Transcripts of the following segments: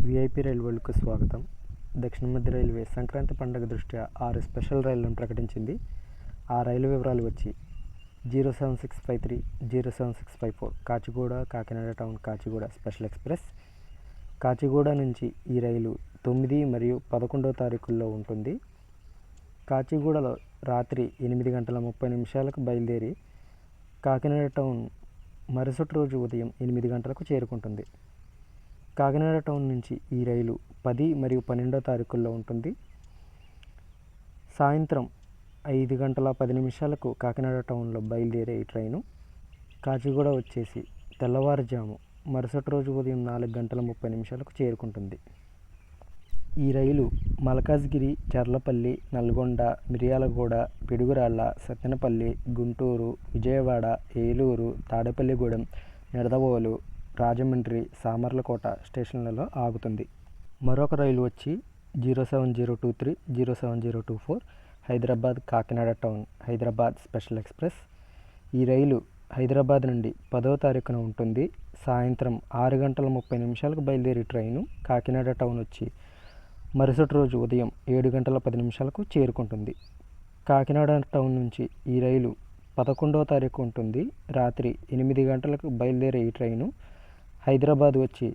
VIP రైల్వేలకు స్వాగతం. దక్షిణ మధ్య రైల్వే సంక్రాంతి పండుగ దృష్ట్యా 6 స్పెషల్ రైళ్లను ప్రకటించింది. ఆ రైలు వివరాలు వచ్చి 07653, 07654 Kacheguda Kakinada town Kacheguda special express. Kacheguda నుంచి ఈ రైలు 9 మరియు 11వ తారీఖుల్లో ఉంటుంది. కాచిగూడలో రాత్రి 8:30 బయలుదేరి కాకినాడ టౌన్ మరుసటి రోజు ఉదయం 8 గంటలకు చేరుకుంటుంది. కాకినాడ టౌన్ నుంచి ఈ రైలు 10 మరియు 12వ తారీఖుల్లో ఉంటుంది. సాయంత్రం 5:10 కాకినాడ టౌన్లో బయలుదేరే ఈ ట్రైను కాచిగూడ వచ్చేసి తెల్లవారుజాము మరుసటి రోజు ఉదయం 4:30 చేరుకుంటుంది. ఈ రైలు మల్కాజ్గిరి, చర్లపల్లి, నల్గొండ, మిర్యాలగూడ, పిడుగురాళ్ల, సత్తెనపల్లి, గుంటూరు, విజయవాడ, ఏలూరు, తాడేపల్లిగూడెం, నిడదవోలు, రాజమండ్రి, సామర్లకోట స్టేషన్లలో ఆగుతుంది. మరొక రైలు వచ్చి 07023, 07024 Hyderabad Kakinada town Hyderabad special express. ఈ రైలు హైదరాబాద్ నుండి 10వ తారీఖున ఉంటుంది. సాయంత్రం 6:30 బయలుదేరి ట్రైను కాకినాడ టౌన్ వచ్చి మరుసటి రోజు ఉదయం 7:10 చేరుకుంటుంది. కాకినాడ టౌన్ నుంచి ఈ రైలు 11వ తారీఖు ఉంటుంది. రాత్రి 8 గంటలకు బయలుదేరే ఈ ట్రైను హైదరాబాద్ వచ్చి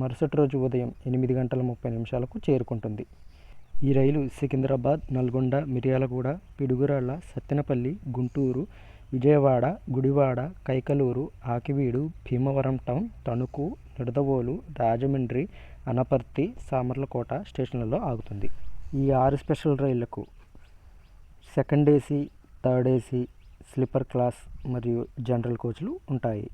మరుసటి రోజు ఉదయం 8:30 చేరుకుంటుంది. ఈ రైలు సికింద్రాబాద్, నల్గొండ, మిర్యాలగూడ, పిడుగురాళ్ల, సత్తెనపల్లి, గుంటూరు, విజయవాడ, గుడివాడ, కైకలూరు, ఆకివీడు, భీమవరం టౌన్, తణుకు, నిడదవోలు, రాజమండ్రి, అనపర్తి, సామర్లకోట స్టేషన్లలో ఆగుతుంది. ఈ 6 స్పెషల్ రైళ్లకు second AC, third AC, sleeper class మరియు జనరల్ కోచ్లు ఉంటాయి.